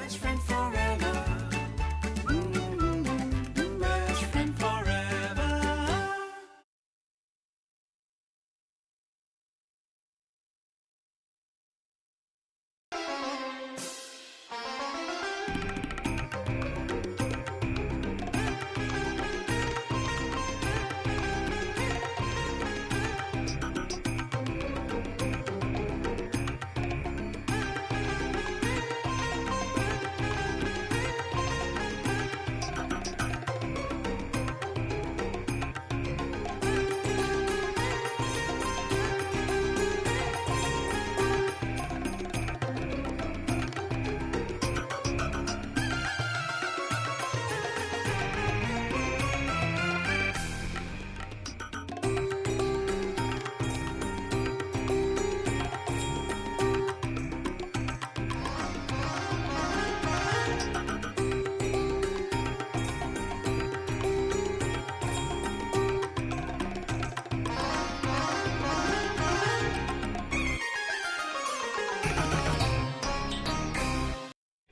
best friend forever. Best friend forever.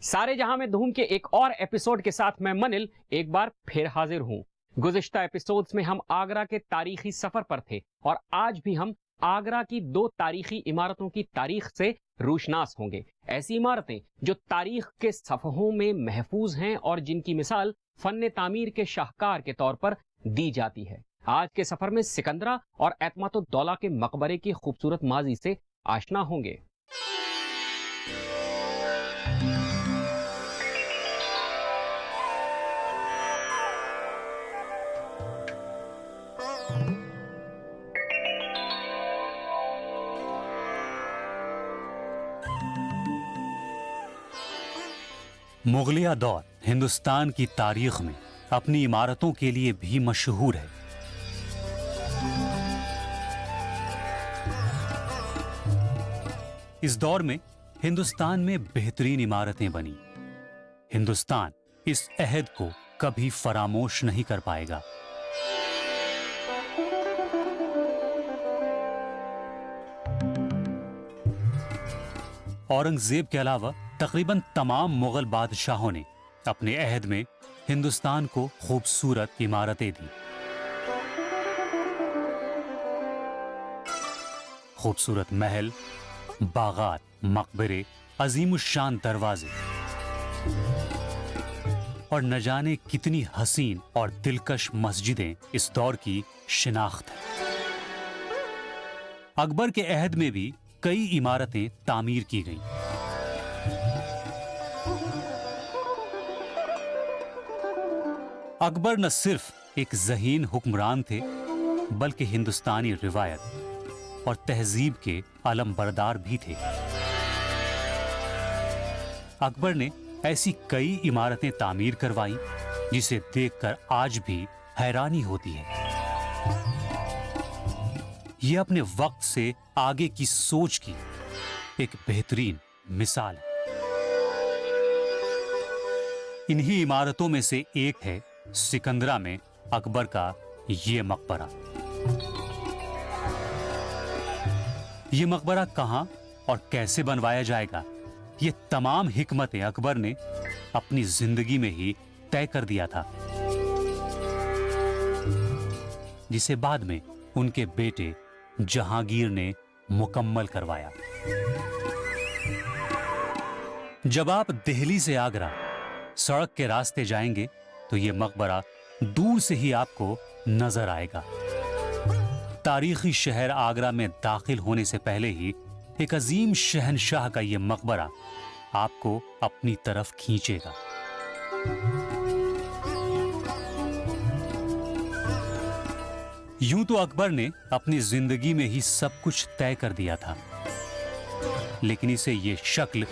सारे जहां में धूम के एक और एपिसोड के साथ मैं मनिल एक बार फिर हाजिर हूं। गुज़िश्ता एपिसोड्स में हम आगरा के तारीखी सफर पर थे और आज भी हम आगरा की दो तारीखी इमारतों की तारीख से रोशनास होंगे। ऐसी इमारतें जो तारीख के सफ़हों में महफूज हैं और जिनकी मिसाल फन तामीर के शाहकार के तौर पर दी जाती है। आज के सफर में सिकंदरा और एतमातुद्दौला के मकबरे की खूबसूरत माजी से आशना होंगे। मुगलिया दौर हिंदुस्तान की तारीख में अपनी इमारतों के लिए भी मशहूर है। इस दौर में हिंदुस्तान में बेहतरीन इमारतें बनी। हिंदुस्तान इस अहद को कभी फरामोश नहीं कर पाएगा। औरंगजेब के अलावा तकरीबन तमाम मुगल बादशाहों ने अपने अहद में हिंदुस्तान को खूबसूरत इमारतें दी। खूबसूरत महल, बागात, मकबरे, अजीमुश्शान दरवाजे और न जाने कितनी हसीन और दिलकश मस्जिदें इस दौर की शिनाख्त है। अकबर के अहद में भी कई इमारतें तामीर की गईं। अकबर न सिर्फ एक ज़हीन हुक्मरान थे बल्कि हिंदुस्तानी रिवायत और तहजीब के अलमबरदार भी थे। अकबर ने ऐसी कई इमारतें तामीर करवाई जिसे देखकर आज भी हैरानी होती है। यह अपने वक्त से आगे की सोच की एक बेहतरीन मिसाल है। इन्हीं इमारतों में से एक है सिकंदरा में अकबर का ये मकबरा। ये मकबरा कहां और कैसे बनवाया जाएगा, ये तमाम हिकमतें अकबर ने अपनी जिंदगी में ही तय कर दिया था, जिसे बाद में उनके बेटे जहांगीर ने मुकम्मल करवाया। जब आप दिल्ली से आगरा सड़क के रास्ते जाएंगे तो यह मकबरा दूर से ही आपको नजर आएगा। तारीखी शहर आगरा में दाखिल होने से पहले ही एक अजीम शहनशाह का यह मकबरा आपको अपनी तरफ खींचेगा। यूं तो अकबर ने अपनी जिंदगी में ही सब कुछ तय कर दिया था, लेकिन इसे ये शक्ल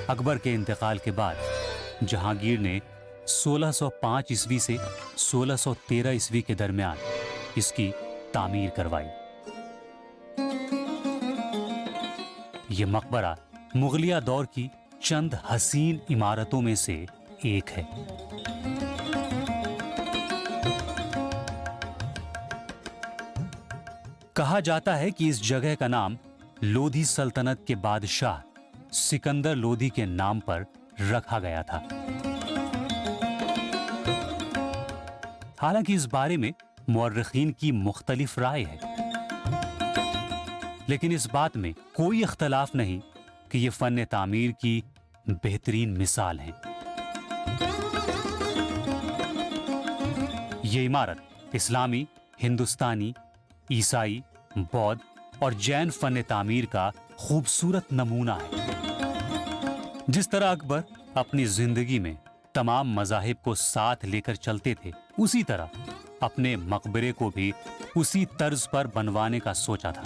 अकबर के इंतकाल के बाद जहांगीर ने 1605 ईस्वी से 1613 ईस्वी के दरमियान इसकी तामीर करवाई। ये मकबरा मुगलिया दौर की चंद हसीन इमारतों में से एक है। कहा जाता है कि इस जगह का नाम लोधी सल्तनत के बादशाह सिकंदर लोधी के नाम पर रखा गया था। हालांकि इस बारे में मुअर्रिखीन की मुख्तलिफ राय है, लेकिन इस बात में कोई इख्तलाफ नहीं कि ये फन तामीर की बेहतरीन मिसाल है। ये इमारत इस्लामी, हिंदुस्तानी, ईसाई, बौद्ध और जैन फन तामीर का खूबसूरत नमूना है। जिस तरह अकबर अपनी जिंदगी में तमाम मज़ाहिब को साथ लेकर चलते थे, उसी तरह अपने मकबरे को भी उसी तर्ज पर बनवाने का सोचा था।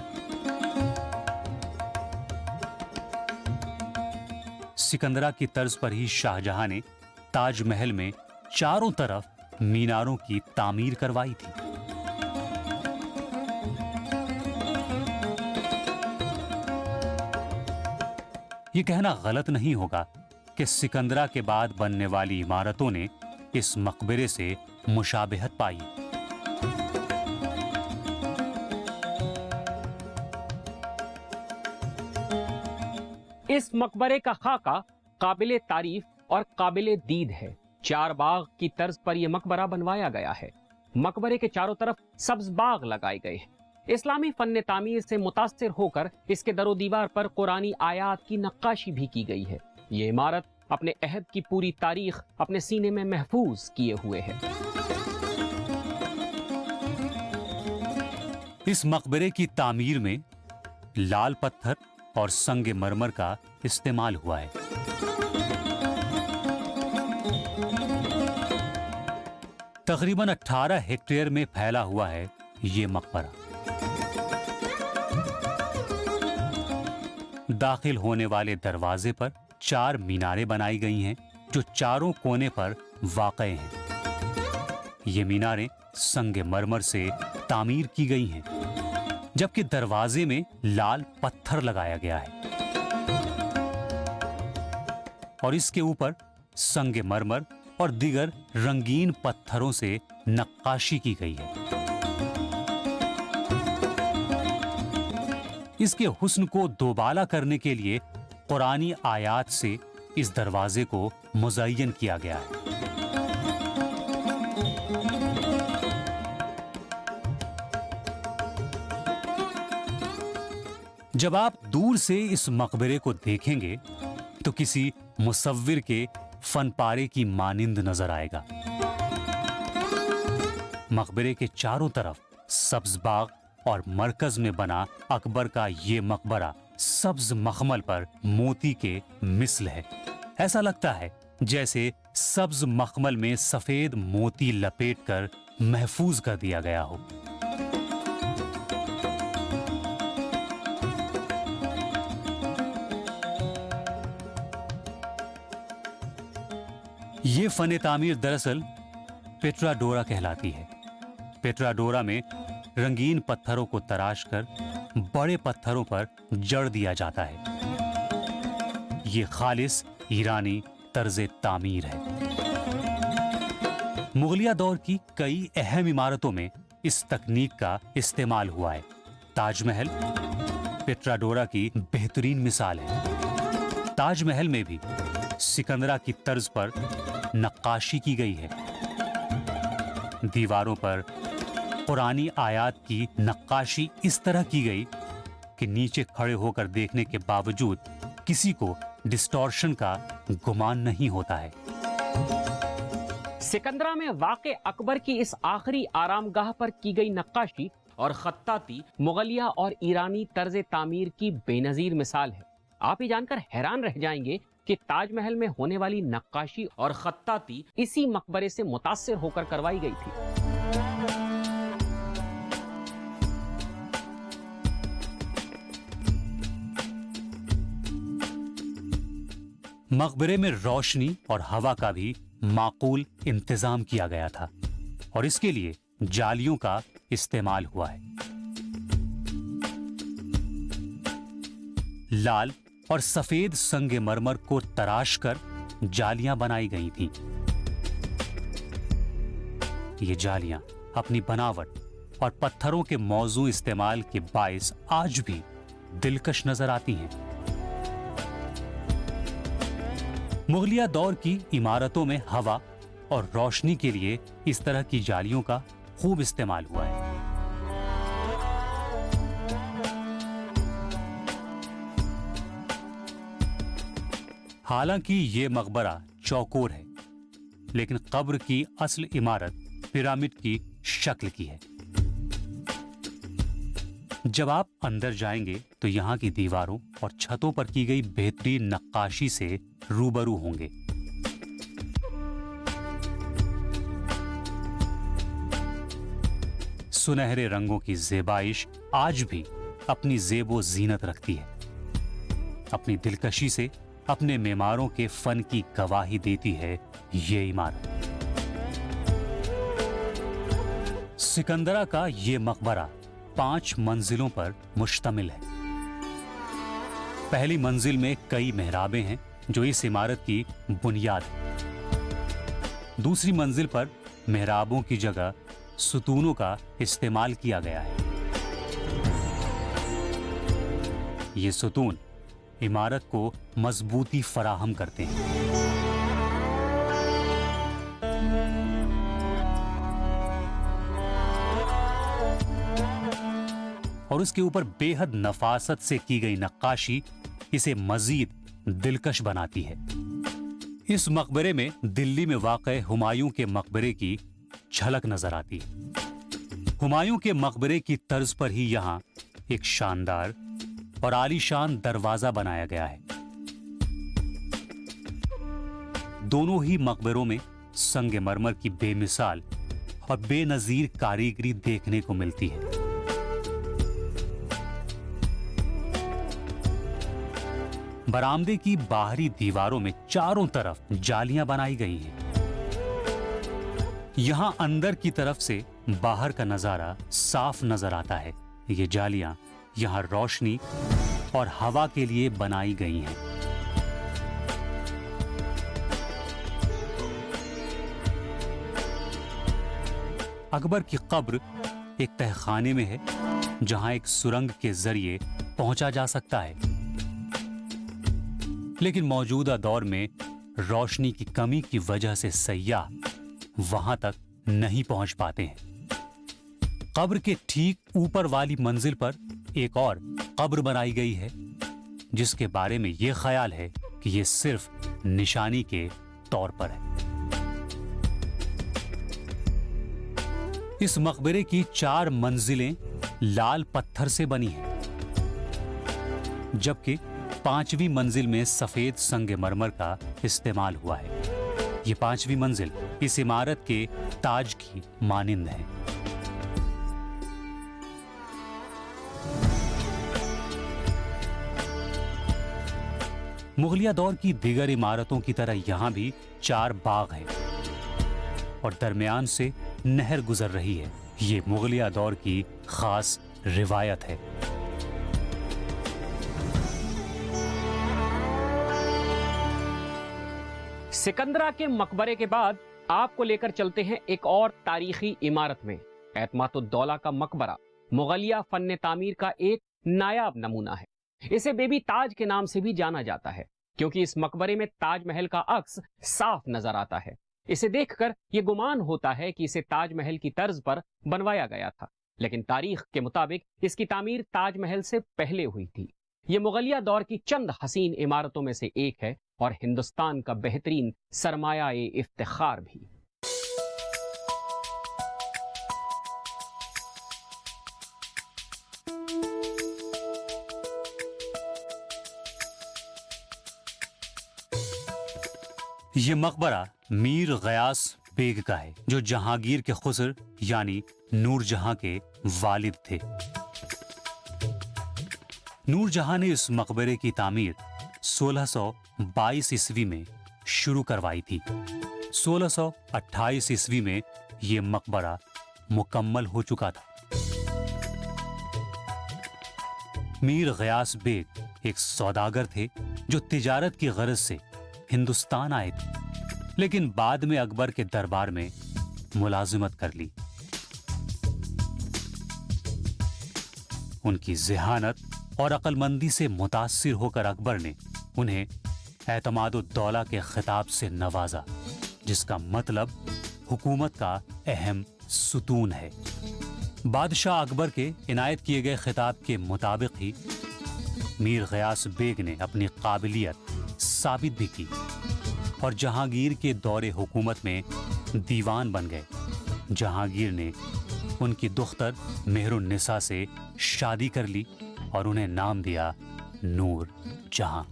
सिकंदरा की तर्ज पर ही शाहजहां ने ताजमहल में चारों तरफ मीनारों की तामीर करवाई थी। ये कहना गलत नहीं होगा कि सिकंदरा के बाद बनने वाली इमारतों ने इस मकबरे से मुशाबहत पाई। इस मकबरे का खाका काबिले तारीफ और काबिले दीद है। चार बाग की तर्ज पर यह मकबरा बनवाया गया है। मकबरे के चारों तरफ सब्ज बाग लगाए गए हैं। इस्लामी फन तामीर से मुतासिर होकर इसके दरो दीवार पर कुरानी आयात की नक्काशी भी की गई है। ये इमारत अपने अहद की पूरी तारीख अपने सीने में महफूज किए हुए है। इस मकबरे की तामीर में लाल पत्थर और संगे मरमर का इस्तेमाल हुआ है। तकरीबन 18 हेक्टेयर में फैला हुआ है ये मकबरा। दाखिल होने वाले दरवाजे पर 4 मीनारें बनाई गई हैं, जो चारों कोने पर वाक़े हैं। ये मीनारें संगे मरमर से तामीर की गई हैं, जबकि दरवाजे में लाल पत्थर लगाया गया है और इसके ऊपर संगे मरमर और दीगर रंगीन पत्थरों से नक्काशी की गई है। इसके हुस्न को दोबाला करने के लिए कुरानी आयात से इस दरवाजे को मुज़य्यन किया गया है। जब आप दूर से इस मकबरे को देखेंगे तो किसी मुसव्विर के फनपारे की मानिंद नजर आएगा। मकबरे के चारों तरफ सब्ज बाग और मरकज में बना अकबर का ये मकबरा सब्ज मखमल पर मोती के मिसल है। ऐसा लगता है जैसे सब्ज मखमल में सफेद मोती लपेटकर महफूज कर दिया गया हो। ये फन तामीर दरअसल पेट्राडोरा कहलाती है। पेट्राडोरा में रंगीन पत्थरों को तराश कर बड़े पत्थरों पर जड़ दिया जाता है। ये खालिस ईरानी तर्ज तामीर है। मुगलिया दौर की कई अहम इमारतों में इस तकनीक का इस्तेमाल हुआ है। ताजमहल पेट्राडोरा की बेहतरीन मिसाल है। ताजमहल में भी सिकंदरा की तर्ज पर नक्काशी की गई है। दीवारों पर कुरानी आयात की नक्काशी इस तरह की गई कि नीचे खड़े होकर देखने के बावजूद किसी को डिस्टॉर्शन का गुमान नहीं होता है। सिकंदरा में वाक़े अकबर की इस आखिरी आरामगाह पर की गई नक्काशी और खत्ताती मुगलिया और ईरानी तर्ज तामीर की बेनजीर मिसाल है। आप ये जानकर हैरान रह जाएंगे कि ताजमहल में होने वाली नक्काशी और खत्ताती इसी मकबरे से मुतासिर होकर करवाई गई थी। मकबरे में रोशनी और हवा का भी माकूल इंतजाम किया गया था और इसके लिए जालियों का इस्तेमाल हुआ है। लाल और सफेद संगमरमर को तराश कर जालियां बनाई गई थीं। ये जालियां अपनी बनावट और पत्थरों के मौजू इस्तेमाल के बायस आज भी दिलकश नजर आती हैं। मुगलिया दौर की इमारतों में हवा और रोशनी के लिए इस तरह की जालियों का खूब इस्तेमाल हुआ है। हालांकि ये मकबरा चौकोर है, लेकिन कब्र की असल इमारत पिरामिड की शक्ल की है। जब आप अंदर जाएंगे तो यहाँ की दीवारों और छतों पर की गई बेहतरीन नक्काशी से रूबरू होंगे। सुनहरे रंगों की ज़ेबाइश आज भी अपनी ज़ेबो ज़ीनत रखती है। अपनी दिलकशी से अपने मेमारों के फन की गवाही देती है ये इमारत। सिकंदरा का ये मकबरा 5 मंजिलों पर मुश्तमिल है। पहली मंजिल में कई मेहराबें हैं जो इस इमारत की बुनियाद है। दूसरी मंजिल पर मेहराबों की जगह सुतूनों का इस्तेमाल किया गया है। ये सुतून इमारत को मजबूती फराहम करते हैं। और उसके ऊपर बेहद नफासत से की गई नक्काशी इसे मजीद दिलकश बनाती है। इस मकबरे में दिल्ली में वाक़े हुमायूं के मकबरे की झलक नजर आती है। हुमायूं के मकबरे की तर्ज पर ही यहां एक शानदार और आलीशान दरवाजा बनाया गया है। दोनों ही मकबरों में संगमरमर की बेमिसाल और बेनजीर कारीगरी देखने को मिलती है। बरामदे की बाहरी दीवारों में चारों तरफ जालियां बनाई गई हैं। यहां अंदर की तरफ से बाहर का नजारा साफ नजर आता है। ये जालियां यहां रोशनी और हवा के लिए बनाई गई हैं। अकबर की कब्र एक तहखाने में है जहां एक सुरंग के जरिए पहुंचा जा सकता है, लेकिन मौजूदा दौर में रोशनी की कमी की वजह से सयाह वहां तक नहीं पहुंच पाते हैं। कब्र के ठीक ऊपर वाली मंजिल पर एक और कब्र बनाई गई है, जिसके बारे में यह ख्याल है कि यह सिर्फ निशानी के तौर पर है। इस मकबरे की 4 मंजिलें लाल पत्थर से बनी हैं, जबकि 5वीं मंजिल में सफेद संगमरमर का इस्तेमाल हुआ है। ये 5वीं मंजिल इस इमारत के ताज की मानिंद है। मुगलिया दौर की दीगर इमारतों की तरह यहां भी 4 बाग हैं और दरमियान से नहर गुजर रही है। ये मुगलिया दौर की खास रिवायत है। सिकंदरा के मकबरे के बाद आपको लेकर चलते हैं एक और तारीखी इमारत में। एतमातुद्दौला का मकबरा मुगलिया फन्ने तामीर का एक नायाब नमूना है। इसे बेबी ताज के नाम से भी जाना जाता है, क्योंकि इस मकबरे में ताजमहल का अक्स साफ नजर आता है। इसे देखकर यह गुमान होता है कि इसे ताजमहल की तर्ज पर बनवाया गया था, लेकिन तारीख के मुताबिक इसकी तामीर ताजमहल से पहले हुई थी। यह मुगलिया दौर की चंद हसीन इमारतों में से एक है और हिंदुस्तान का बेहतरीन सरमाया-ए इफ्तिखार भी। ये मकबरा मीर गयास बेग का है, जो जहांगीर के खुसर यानी नूरजहां के वालिद थे। नूरजहां ने इस मकबरे की तामीर 1622 ईस्वी में शुरू करवाई थी। 1628 ईस्वी में यह मकबरा मुकम्मल हो चुका था। मीर गयास बेग एक सौदागर थे जो तिजारत की गरज से हिंदुस्तान आए थे, लेकिन बाद में अकबर के दरबार में मुलाजिमत कर ली। उनकी ज़हानत और अक्लमंदी से मुतासिर होकर अकबर ने उन्हें एतमादुद्दौला के खिताब से नवाजा, जिसका मतलब हुकूमत का अहम सुतून है। बादशाह अकबर के इनायत किए गए खिताब के मुताबिक ही मीर गयास बेग ने अपनी काबिलियत साबित भी की और जहांगीर के दौरे हुकूमत में दीवान बन गए। जहांगीर ने उनकी दुख्तर मेहरुन्निसा से शादी कर ली और उन्हें नाम दिया नूर जहां।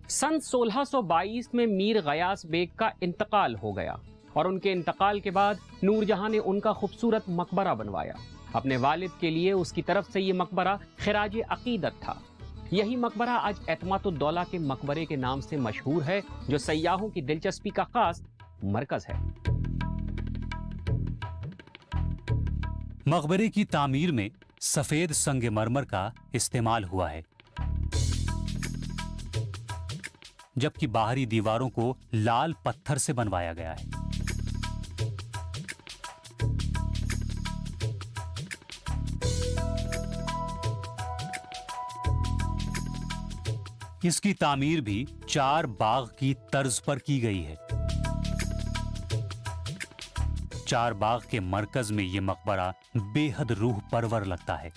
सन 1622 में मीर गयास बेग का इंतकाल हो गया और उनके इंतकाल के बाद नूरजहां ने उनका खूबसूरत मकबरा बनवाया। अपने वालिद के लिए उसकी तरफ से ये मकबरा खिराज अकीदत था। यही मकबरा आज एतमादुद्दौला के मकबरे के नाम से मशहूर है, जो सयाहों की दिलचस्पी का खास मरकज है। मकबरे की तामीर में सफेद संगमरमर का इस्तेमाल हुआ है, जबकि बाहरी दीवारों को लाल पत्थर से बनवाया गया है। इसकी तामीर भी 4 बाग की तर्ज पर की गई है। 4 बाग के मरकज में यह मकबरा बेहद रूह परवर लगता है।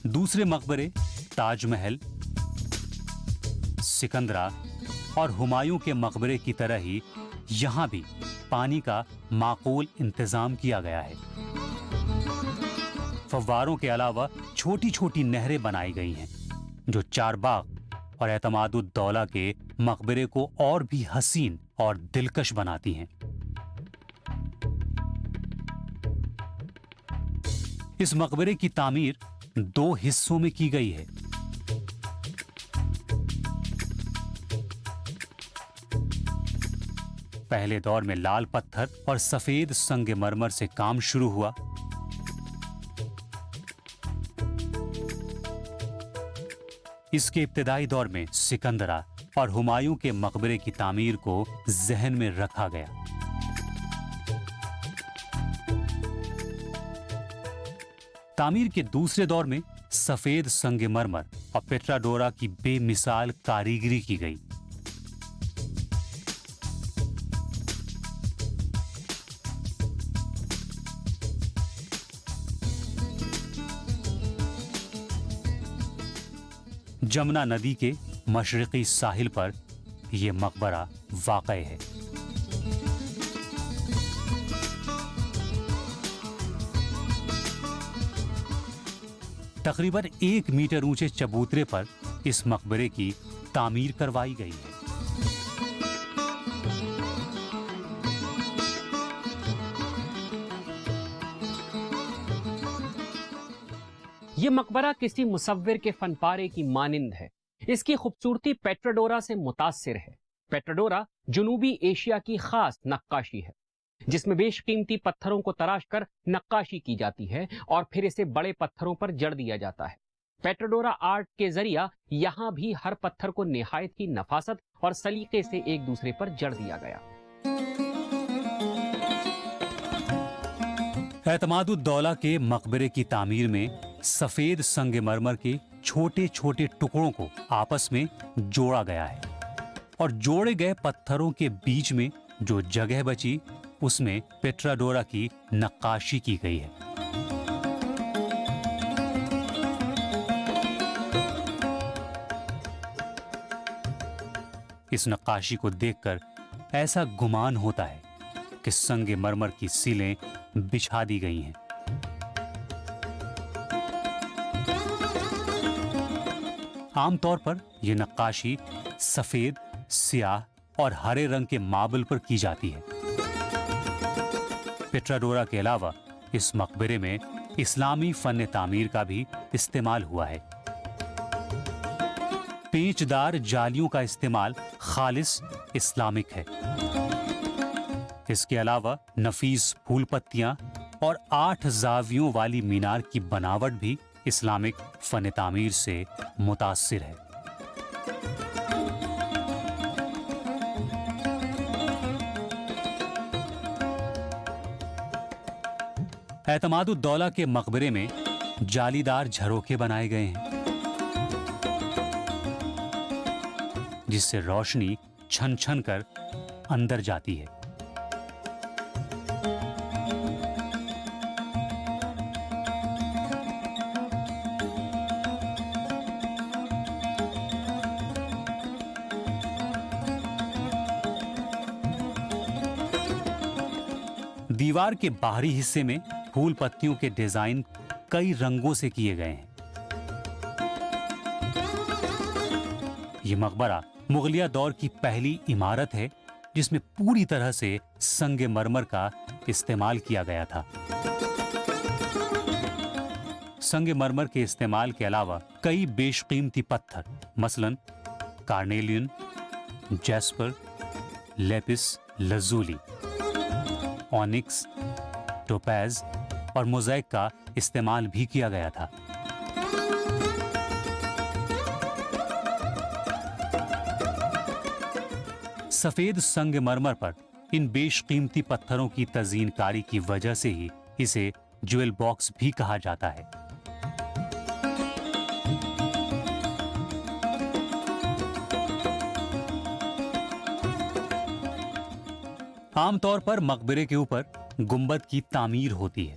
दूसरे मकबरे ताजमहल, सिकंदरा और हुमायूं के मकबरे की तरह ही यहां भी पानी का माकूल इंतजाम किया गया है। फव्वारों के अलावा छोटी छोटी नहरें बनाई गई हैं, जो चारबाग और एतमादुद्दौला के मकबरे को और भी हसीन और दिलकश बनाती हैं। इस मकबरे की तामीर 2 हिस्सों में की गई है। पहले दौर में लाल पत्थर और सफेद संगमरमर से काम शुरू हुआ। इसके इब्तिदाई दौर में सिकंदरा और हुमायूं के मकबरे की तामीर को जहन में रखा गया। तामीर के दूसरे दौर में सफेद संगमरमर और पेट्राडोरा की बेमिसाल कारीगरी की गई। जमुना नदी के मशरिकी साहिल पर यह मकबरा वाक़ है। तकरीबन 1 मीटर ऊंचे चबूतरे पर इस मकबरे की तामीर करवाई गई है। ये मकबरा किसी मुसव्विर के फनपारे की मानिंद है। इसकी खूबसूरती पेट्राडोरा से मुतासिर है। पेट्राडोरा जुनूबी एशिया की खास नक्काशी है, जिसमें बेशकीमती पत्थरों को तराश कर नक्काशी की जाती है और फिर इसे बड़े पत्थरों पर जड़ दिया जाता है। पेट्राडोरा आर्ट के जरिया यहां भी हर पत्थर को निहायत की नफासत और सलीके से एक दूसरे पर जड़ दिया गया। एतमादुद्दौला के मकबरे की तामीर में सफेद संगमरमर के छोटे छोटे टुकड़ों को आपस में जोड़ा गया है और जोड़े गए पत्थरों के बीच में जो जगह बची उसमें पेट्राडोरा की नक्काशी की गई है। इस नक्काशी को देखकर ऐसा गुमान होता है कि संगमरमर की सीलें बिछा दी गई हैं। आमतौर पर यह नक्काशी सफेद, स्याह और हरे रंग के मार्बल पर की जाती है। पेट्राडोरा के अलावा इस मकबरे में इस्लामी फन तामीर का भी इस्तेमाल हुआ है। पेचदार जालियों का इस्तेमाल खालिस इस्लामिक है। इसके अलावा नफीस फूल पत्तियां और 8 जावियों वाली मीनार की बनावट भी इस्लामिक फन तामीर से मुतासिर है। एतमादुद्दौला के मकबरे में जालीदार झरोखे बनाए गए हैं जिससे रोशनी छन छन कर अंदर जाती है। दीवार के बाहरी हिस्से में फूल पत्तियों के डिजाइन कई रंगों से किए गए हैं। यह मकबरा मुगलिया दौर की पहली इमारत है जिसमें पूरी तरह से संगमरमर का इस्तेमाल किया गया था। संगमरमर के इस्तेमाल के अलावा कई बेशकीमती पत्थर मसलन carnelian, jasper, lapis lazuli, onyx, topaz और मोज़ेक का इस्तेमाल भी किया गया था। सफेद संगमरमर पर इन बेशकीमती पत्थरों की तज़ीनकारी की वजह से ही इसे ज्वेल बॉक्स भी कहा जाता है। आमतौर पर मकबरे के ऊपर गुंबद की तामीर होती है,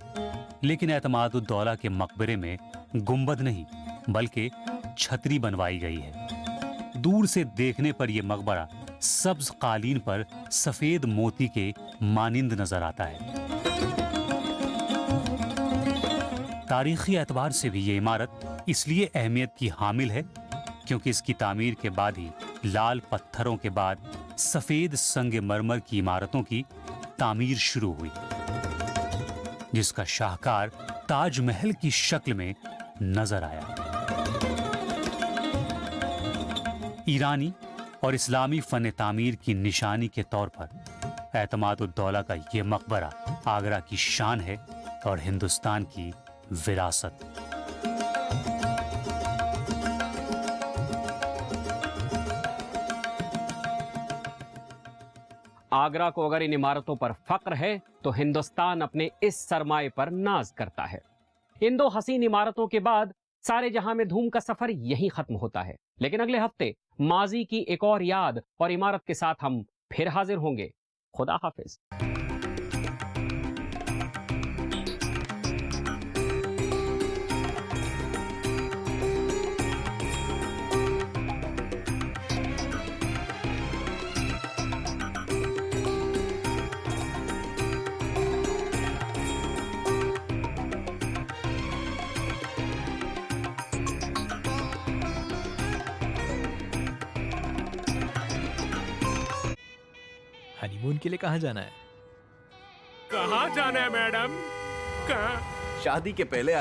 लेकिन एतमादुद्दौला के मकबरे में गुंबद नहीं बल्कि छतरी बनवाई गई है। दूर से देखने पर यह मकबरा सब्ज कालीन पर सफेद मोती के मानिंद नजर आता है। तारीखी एतबार से भी ये इमारत इसलिए अहमियत की हामिल है क्योंकि इसकी तामीर के बाद ही लाल पत्थरों के बाद सफेद संगमरमर की इमारतों की तामीर शुरू हुई, जिसका शाहकार ताजमहल की शक्ल में नजर आया। ईरानी और इस्लामी फन तामीर की निशानी के तौर पर एतमादुद्दौला का ये मकबरा आगरा की शान है और हिंदुस्तान की विरासत। आगरा को अगर इन इमारतों पर फक्र है तो हिंदुस्तान अपने इस सरमाए पर नाज करता है। इन दो हसीन इमारतों के बाद सारे जहां में धूम का सफर यहीं खत्म होता है, लेकिन अगले हफ्ते माजी की एक और याद और इमारत के साथ हम फिर हाजिर होंगे। खुदा हाफिज। हनीमून के लिए कहाँ जाना है? कहाँ जाना है मैडम? कहाँ? शादी के पहले